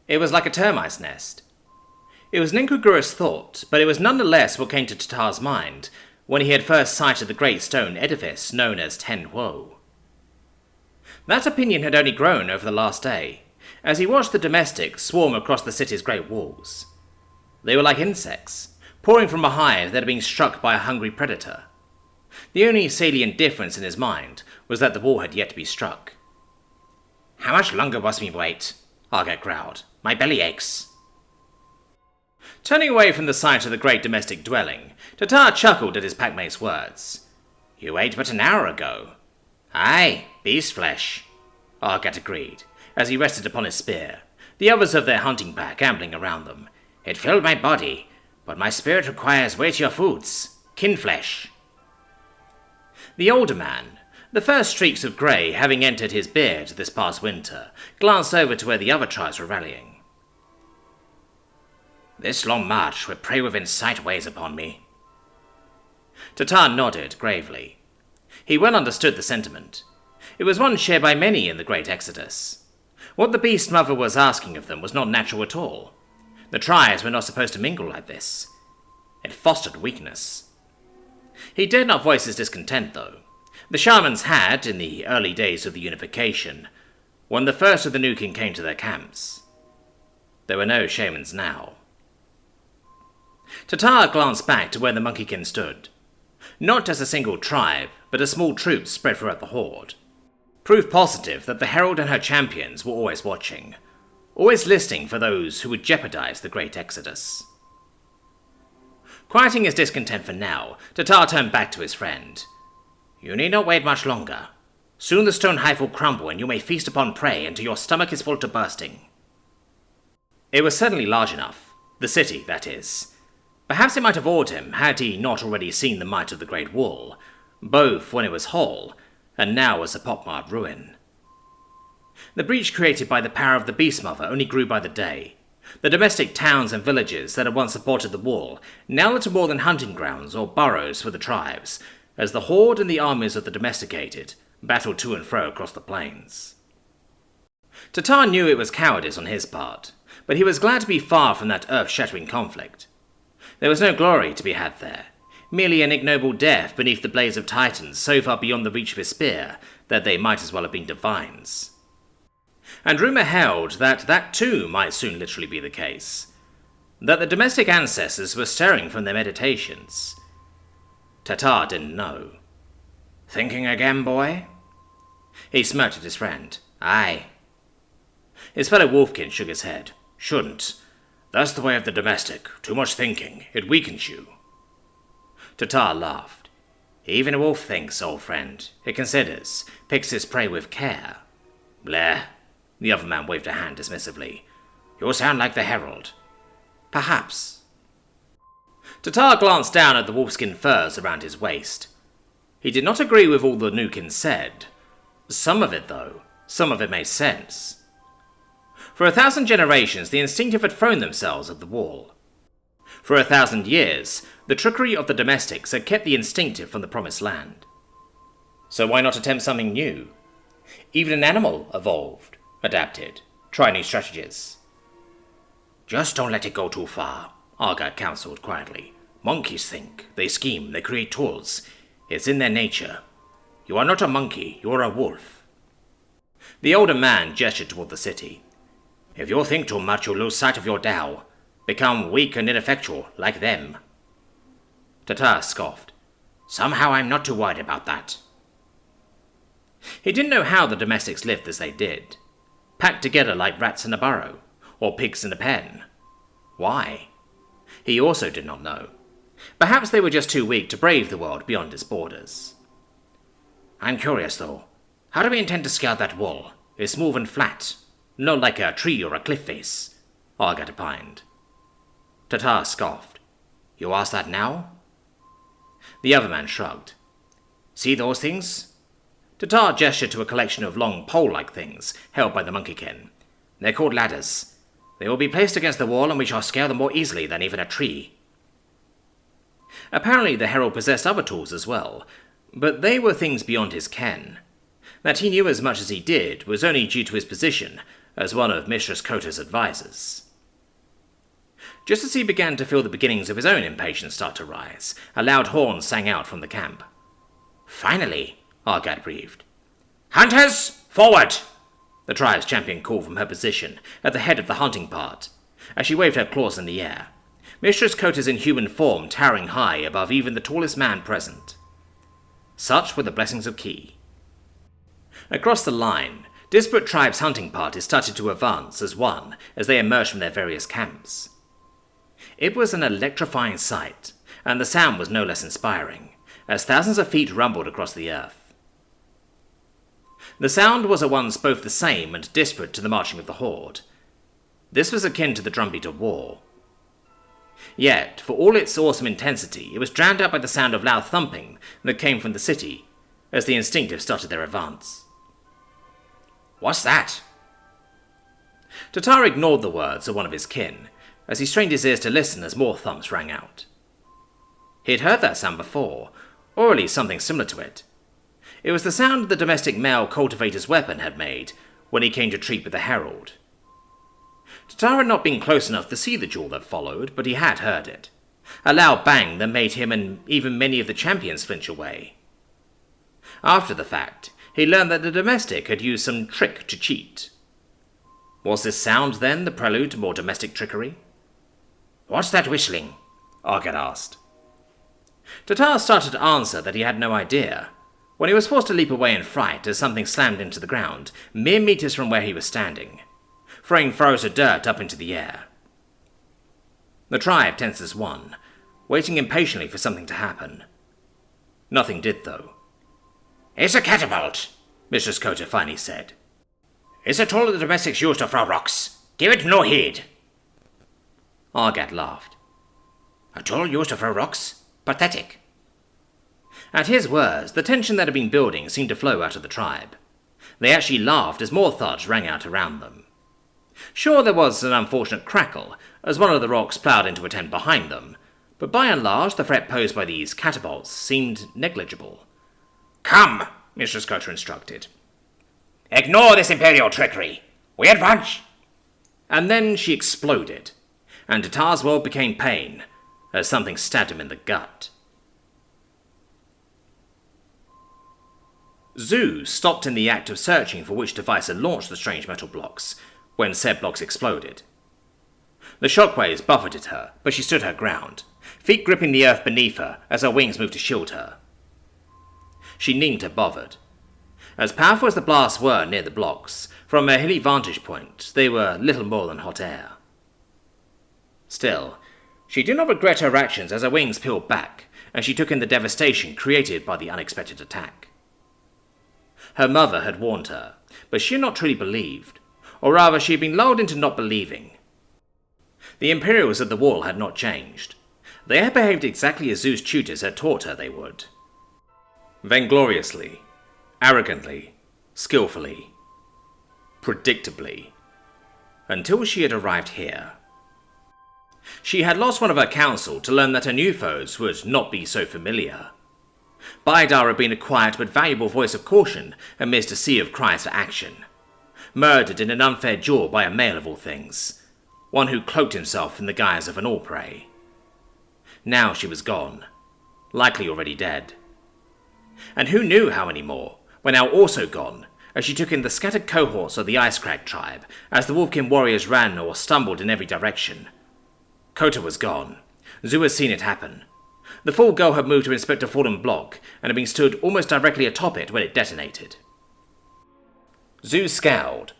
It was like a termite's nest. It was an incongruous thought, but it was nonetheless what came to Tatar's mind when he had first sighted the great stone edifice known as Ten Wo. That opinion had only grown over the last day, as he watched the domestics swarm across the city's great walls. They were like insects, pouring from a hive that had been struck by a hungry predator. The only salient difference in his mind was that the wall had yet to be struck. "How much longer must we wait?" Arga growled. "My belly aches." Turning away from the sight of the great domestic dwelling, Tatar chuckled at his packmate's words. "You ate but an hour ago." "Aye, beast flesh," Argat agreed, as he rested upon his spear, the others of their hunting pack ambling around them. "It filled my body, but my spirit requires weightier foods, kin flesh." The older man, the first streaks of grey having entered his beard this past winter, glanced over to where the other tribes were rallying. "This long march with prey within sight weighs upon me." Tatar nodded gravely. He well understood the sentiment. It was one shared by many in the Great Exodus. What the Beast Mother was asking of them was not natural at all. The tribes were not supposed to mingle like this. It fostered weakness. He dared not voice his discontent, though. The shamans had, in the early days of the unification, when the first of the new king came to their camps. There were no shamans now. Tatar glanced back to where the monkeykin stood. Not as a single tribe, but a small troop spread throughout the horde. Proof positive that the herald and her champions were always watching, always listening for those who would jeopardize the great exodus. Quieting his discontent for now, Tatar turned back to his friend. "You need not wait much longer. Soon the stone hive will crumble and you may feast upon prey until your stomach is full to bursting." It was certainly large enough. The city, that is. Perhaps it might have awed him had he not already seen the might of the Great Wall, both when it was whole and now as a pockmarked ruin. The breach created by the power of the Beast Mother only grew by the day. The domestic towns and villages that had once supported the wall now little more than hunting grounds or burrows for the tribes, as the horde and the armies of the domesticated battled to and fro across the plains. Tatar knew it was cowardice on his part, but he was glad to be far from that earth-shattering conflict. There was no glory to be had there, merely an ignoble death beneath the blades of titans so far beyond the reach of his spear that they might as well have been divines. And rumour held that that too might soon literally be the case, that the domestic ancestors were stirring from their meditations. Tatar didn't know. "Thinking again, boy?" He smirked at his friend. "Aye." His fellow wolfkin shook his head. "Shouldn't. That's the way of the domestic. Too much thinking. It weakens you." Tatar laughed. "Even a wolf thinks, old friend. It considers, picks his prey with care." "Bleh." The other man waved a hand dismissively. "You sound like the herald." "Perhaps." Tatar glanced down at the wolfskin furs around his waist. He did not agree with all the Nukin said. Some of it, though, some of it made sense. For 1,000 generations, the instinctive had thrown themselves at the wall. For 1,000 years, the trickery of the domestics had kept the instinctive from the promised land. So why not attempt something new? Even an animal evolved, adapted, tried new strategies. "Just don't let it go too far," Argat counseled quietly. "Monkeys think, they scheme, they create tools. It's in their nature. You are not a monkey, you are a wolf." The older man gestured toward the city. "If you think too much, you'll lose sight of your Tao. Become weak and ineffectual, like them." Tatar scoffed. "Somehow I'm not too worried about that." He didn't know how the domestics lived as they did. Packed together like rats in a burrow, or pigs in a pen. Why? He also did not know. Perhaps they were just too weak to brave the world beyond its borders. "I'm curious, though. How do we intend to scale that wall? It's smooth and flat. Not like a tree or a cliff face," Argat opined. Tatar scoffed. "You ask that now?" The other man shrugged. "See those things?" Tatar gestured to a collection of long pole-like things held by the monkeykin. "They're called ladders. They will be placed against the wall and we shall scale them more easily than even a tree." Apparently the herald possessed other tools as well, but they were things beyond his ken. That he knew as much as he did was only due to his position, as one of Mistress Kota's advisors. Just as he began to feel the beginnings of his own impatience start to rise, a loud horn sang out from the camp. "Finally," Argat breathed. "Hunters, forward!" the tribe's champion called from her position at the head of the hunting part, as she waved her claws in the air, Mistress Kota's inhuman form towering high above even the tallest man present. Such were the blessings of Ki. Across the line, disparate tribes' hunting parties started to advance as one as they emerged from their various camps. It was an electrifying sight, and the sound was no less inspiring, as thousands of feet rumbled across the earth. The sound was at once both the same and disparate to the marching of the horde. This was akin to the drumbeat of war. Yet, for all its awesome intensity, it was drowned out by the sound of loud thumping that came from the city as the instinctive started their advance. "What's that?" Tatar ignored the words of one of his kin as he strained his ears to listen as more thumps rang out. He had heard that sound before, or at least something similar to it. It was the sound the domestic male cultivator's weapon had made when he came to treat with the herald. Tatar had not been close enough to see the duel that followed, but he had heard it. A loud bang that made him and even many of the champions flinch away. After the fact, he learned that the domestic had used some trick to cheat. Was this sound, then, the prelude to more domestic trickery? "What's that whistling?" Argat asked. Tatar started to answer that he had no idea, when he was forced to leap away in fright as something slammed into the ground, mere meters from where he was standing, throwing furrows of dirt up into the air. The tribe tensed as one, waiting impatiently for something to happen. Nothing did, though. "It's a catapult," Mistress Kota finally said. "It's a tool the domestics use to throw rocks. Give it no heed." Argat laughed. "A tool used to throw rocks? Pathetic." At his words, the tension that had been building seemed to flow out of the tribe. They actually laughed as more thuds rang out around them. Sure, there was an unfortunate crackle as one of the rocks ploughed into a tent behind them, but by and large the threat posed by these catapults seemed negligible. "Come," Mistress Kota instructed. "Ignore this imperial trickery. We advance." And then she exploded, and Tatar's world became pain as something stabbed him in the gut. Zu stopped in the act of searching for which device had launched the strange metal blocks when said blocks exploded. The shockwaves buffeted her, but she stood her ground, feet gripping the earth beneath her as her wings moved to shield her. She needn't have bothered. As powerful as the blasts were near the blocks, from a hilly vantage point, they were little more than hot air. Still, she did not regret her actions as her wings peeled back, and she took in the devastation created by the unexpected attack. Her mother had warned her, but she had not truly believed, or rather she had been lulled into not believing. The Imperials at the wall had not changed. They had behaved exactly as Zu's tutors had taught her they would. Vaingloriously, arrogantly, skillfully, predictably, until she had arrived here. She had lost one of her council to learn that her new foes would not be so familiar. Baidar had been a quiet but valuable voice of caution amidst a sea of cries for action. Murdered in an unfair duel by a male of all things, one who cloaked himself in the guise of an all-prey. Now she was gone, likely already dead. And who knew how many more were now also gone, as she took in the scattered cohorts of the Icecrag tribe as the Wolfkin warriors ran or stumbled in every direction. Kota was gone. Zu had seen it happen. The full girl had moved to inspect a fallen block and had been stood almost directly atop it when it detonated. Zu scowled.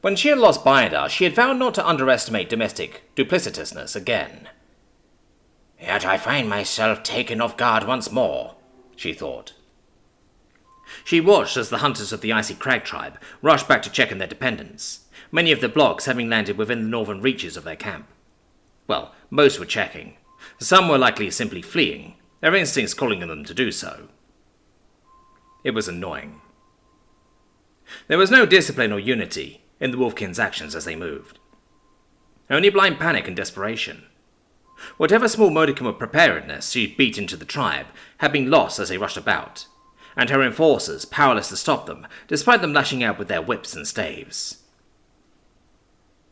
When she had lost Baidar, she had vowed not to underestimate domestic duplicitousness again. "Yet I find myself taken off guard once more," she thought. She watched as the hunters of the Icy Crag tribe rushed back to check on their dependents, many of the blocks having landed within the northern reaches of their camp. Well, most were checking. Some were likely simply fleeing, their instincts calling on them to do so. It was annoying. There was no discipline or unity in the Wolfkin's actions as they moved. Only blind panic and desperation. Whatever small modicum of preparedness she'd beat into the tribe had been lost as they rushed about, and her enforcers powerless to stop them, despite them lashing out with their whips and staves.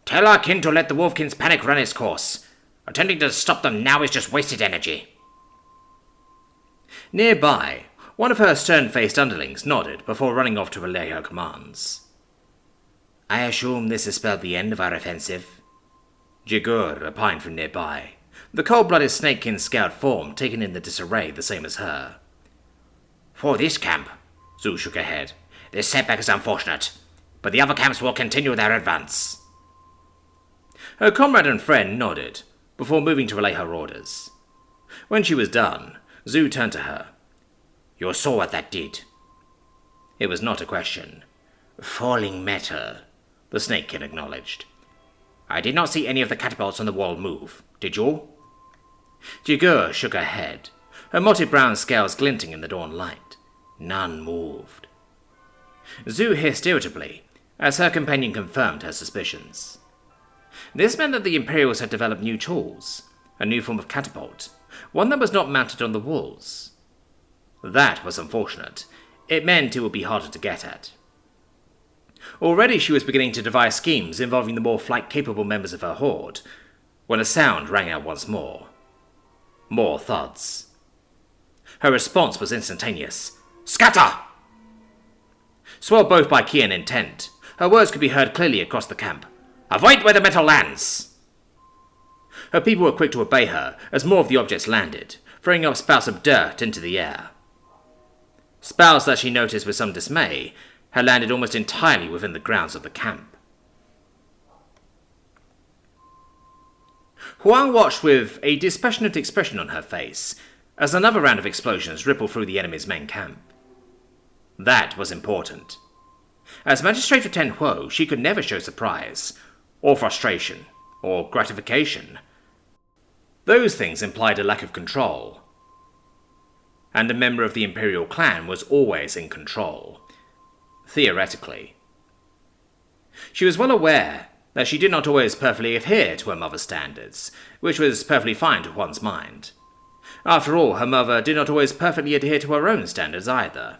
Tell our kin to let the Wolfkin's panic run its course. Attempting to stop them now is just wasted energy. Nearby, one of her stern-faced underlings nodded before running off to relay her commands. I assume this has spelled the end of our offensive? Jigur opined from nearby, the cold-blooded snakekin scout form taking in the disarray the same as her. For this camp, Zhu shook her head, this setback is unfortunate, but the other camps will continue their advance. Her comrade and friend nodded, before moving to relay her orders. When she was done, Zhu turned to her. You saw what that did. It was not a question. Falling matter, the snakekin acknowledged. I did not see any of the catapults on the wall move. Did you? Jigur shook her head, her mottled brown scales glinting in the dawn light. None moved. Zhu hissed irritably, as her companion confirmed her suspicions. This meant that the Imperials had developed new tools, a new form of catapult, one that was not mounted on the walls. That was unfortunate. It meant it would be harder to get at. Already she was beginning to devise schemes involving the more flight-capable members of her horde, when a sound rang out once more. More thuds. Her response was instantaneous. Scatter! Swelled both by ki and intent, her words could be heard clearly across the camp. Avoid where the metal lands! Her people were quick to obey her as more of the objects landed, throwing up spouts of dirt into the air. Spouts that she noticed with some dismay had landed almost entirely within the grounds of the camp. Huang watched with a dispassionate expression on her face as another round of explosions rippled through the enemy's main camp. That was important. As Magistrate of Ten Huo, she could never show surprise, or frustration, or gratification. Those things implied a lack of control. And a member of the Imperial clan was always in control. Theoretically. She was well aware that she did not always perfectly adhere to her mother's standards, which was perfectly fine to one's mind. After all, her mother did not always perfectly adhere to her own standards either.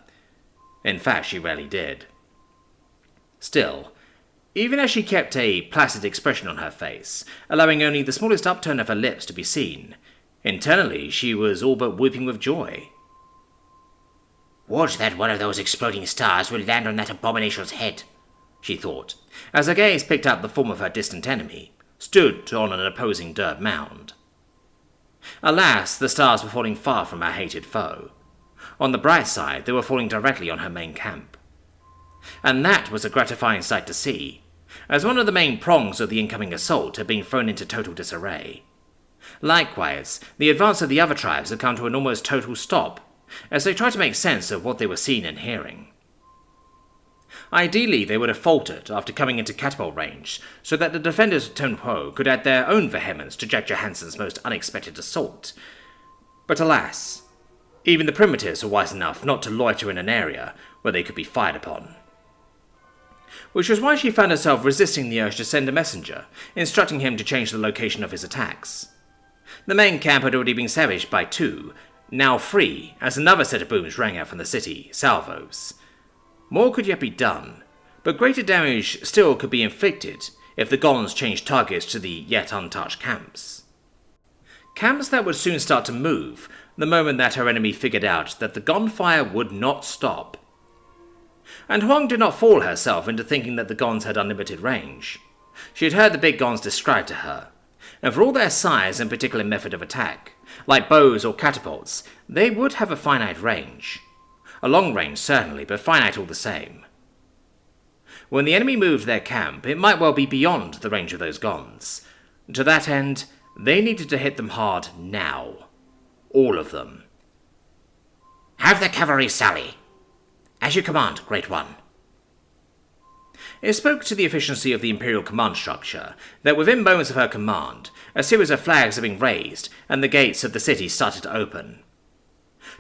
In fact, she rarely did. Still, even as she kept a placid expression on her face, allowing only the smallest upturn of her lips to be seen, internally she was all but weeping with joy. Would that one of those exploding stars would land on that abomination's head, she thought, as her gaze picked up the form of her distant enemy, stood on an opposing dirt mound. Alas, the stars were falling far from her hated foe. On the bright side, they were falling directly on her main camp. And that was a gratifying sight to see, as one of the main prongs of the incoming assault had been thrown into total disarray. Likewise, the advance of the other tribes had come to an almost total stop, as they tried to make sense of what they were seeing and hearing. Ideally, they would have faltered after coming into catapult range, so that the defenders of Ten Huo could add their own vehemence to Jack Johansson's most unexpected assault. But alas, even the primitives were wise enough not to loiter in an area where they could be fired upon. Which was why she found herself resisting the urge to send a messenger, instructing him to change the location of his attacks. The main camp had already been savaged by 2, now 3, as another set of booms rang out from the city, salvos. More could yet be done, but greater damage still could be inflicted if the Gons changed targets to the yet untouched camps. Camps that would soon start to move the moment that her enemy figured out that the gunfire would not stop. And Huang did not fool herself into thinking that the Gons had unlimited range. She had heard the big Gons described to her, and for all their size and particular method of attack, like bows or catapults, they would have a finite range. A long range, certainly, but finite all the same. When the enemy moved their camp, it might well be beyond the range of those Gons. To that end, they needed to hit them hard now. All of them. Have the cavalry sally. As you command, Great One. It spoke to the efficiency of the Imperial command structure that within moments of her command, a series of flags had been raised and the gates of the city started to open.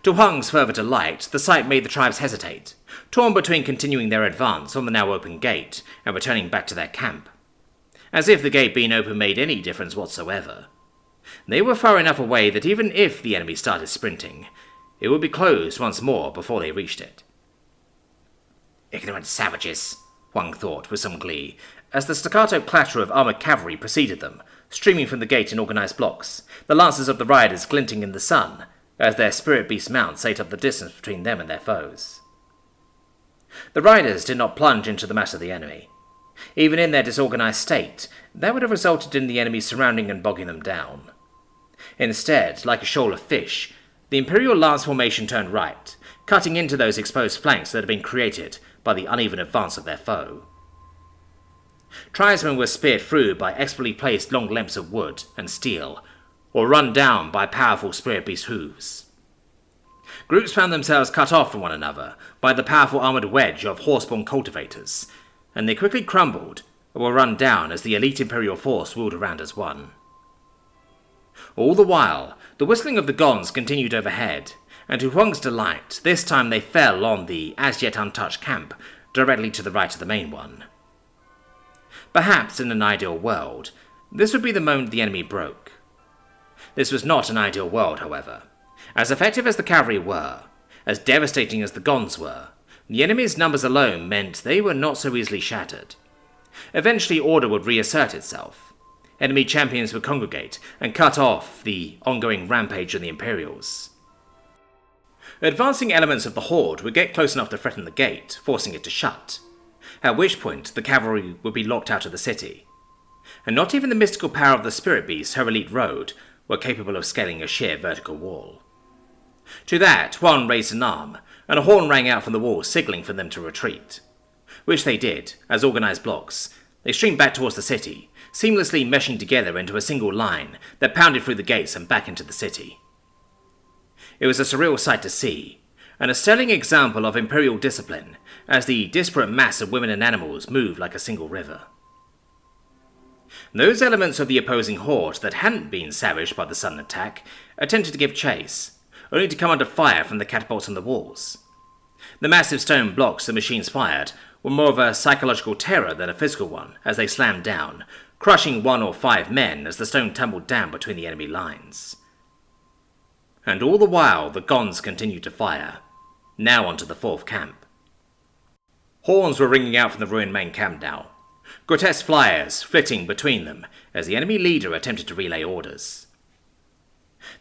To Huang's further delight, the sight made the tribes hesitate, torn between continuing their advance on the now open gate and returning back to their camp. As if the gate being open made any difference whatsoever. They were far enough away that even if the enemy started sprinting, it would be closed once more before they reached it. Ignorant savages, Huang thought with some glee, as the staccato clatter of armoured cavalry preceded them, streaming from the gate in organised blocks, the lances of the riders glinting in the sun, as their spirit beast mounts ate up the distance between them and their foes. The riders did not plunge into the mass of the enemy. Even in their disorganised state, that would have resulted in the enemy surrounding and bogging them down. Instead, like a shoal of fish, the Imperial lance formation turned right, cutting into those exposed flanks that had been created by the uneven advance of their foe. Tribesmen were speared through by expertly placed long lengths of wood and steel, or run down by powerful spirit beast hooves. Groups found themselves cut off from one another by the powerful armoured wedge of horseborn cultivators, and they quickly crumbled or were run down as the elite Imperial force ruled around as one. All the while, the whistling of the gongs continued overhead, and to Huang's delight, this time they fell on the as-yet untouched camp, directly to the right of the main one. Perhaps in an ideal world, this would be the moment the enemy broke. This was not an ideal world, however. As effective as the cavalry were, as devastating as the gongs were, the enemy's numbers alone meant they were not so easily shattered. Eventually order would reassert itself. Enemy champions would congregate and cut off the ongoing rampage of the Imperials. Advancing elements of the Horde would get close enough to threaten the gate, forcing it to shut, at which point the cavalry would be locked out of the city. And not even the mystical power of the spirit beasts her elite rode were capable of scaling a sheer vertical wall. To that, Huang raised an arm, and a horn rang out from the wall signalling for them to retreat. Which they did, as organised blocks. They streamed back towards the city, seamlessly meshing together into a single line that pounded through the gates and back into the city. It was a surreal sight to see, and a sterling example of Imperial discipline, as the disparate mass of women and animals moved like a single river. Those elements of the opposing horde that hadn't been savaged by the sudden attack attempted to give chase, only to come under fire from the catapults on the walls. The massive stone blocks the machines fired were more of a psychological terror than a physical one as they slammed down, crushing 1 or 5 men as the stone tumbled down between the enemy lines. And all the while the gongs continued to fire, now onto the 4th camp. Horns were ringing out from the ruined main camp now, grotesque flyers flitting between them as the enemy leader attempted to relay orders.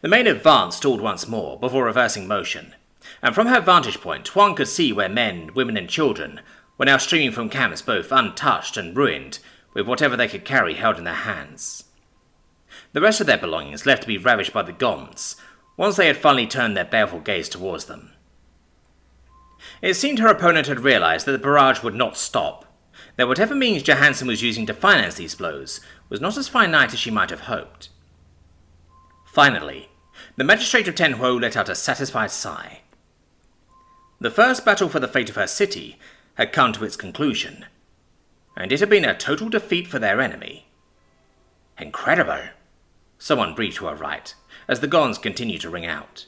The main advance stalled once more before reversing motion, and from her vantage point Huang could see where men, women and children were now streaming from camps both untouched and ruined, with whatever they could carry held in their hands. The rest of their belongings left to be ravished by the gongs, once they had finally turned their baleful gaze towards them. It seemed her opponent had realized that the barrage would not stop, that whatever means Johansen was using to finance these blows was not as finite as she might have hoped. Finally, the magistrate of Tenhuo let out a satisfied sigh. The first battle for the fate of her city had come to its conclusion, and it had been a total defeat for their enemy. Incredible, someone breathed to her right, as the gongs continued to ring out.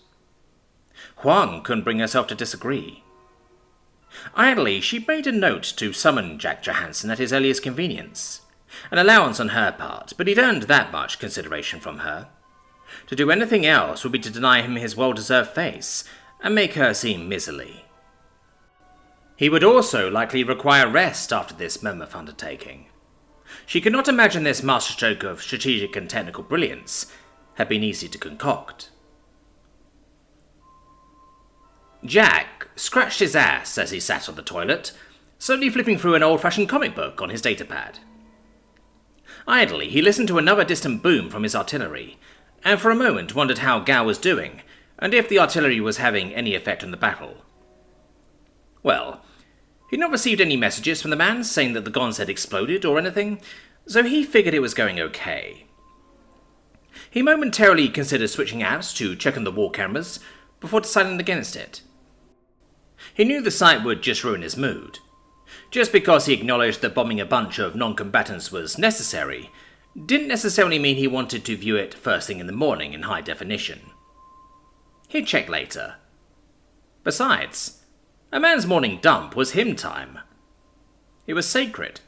Huang couldn't bring herself to disagree. Idly, she made a note to summon Jack Johansen at his earliest convenience, an allowance on her part, but he'd earned that much consideration from her. To do anything else would be to deny him his well-deserved face, and make her seem miserly. He would also likely require rest after this mammoth undertaking. She could not imagine this masterstroke of strategic and technical brilliance had been easy to concoct. Jack scratched his ass as he sat on the toilet, slowly flipping through an old-fashioned comic book on his datapad. Idly, he listened to another distant boom from his artillery, and for a moment wondered how Gao was doing, and if the artillery was having any effect on the battle. Well, he'd not received any messages from the man saying that the gongs had exploded or anything, so he figured it was going okay. He momentarily considered switching apps to check on the wall cameras, before deciding against it. He knew the sight would just ruin his mood. Just because he acknowledged that bombing a bunch of non-combatants was necessary, didn't necessarily mean he wanted to view it first thing in the morning in high definition. He'd check later. Besides, a man's morning dump was him time. It was sacred.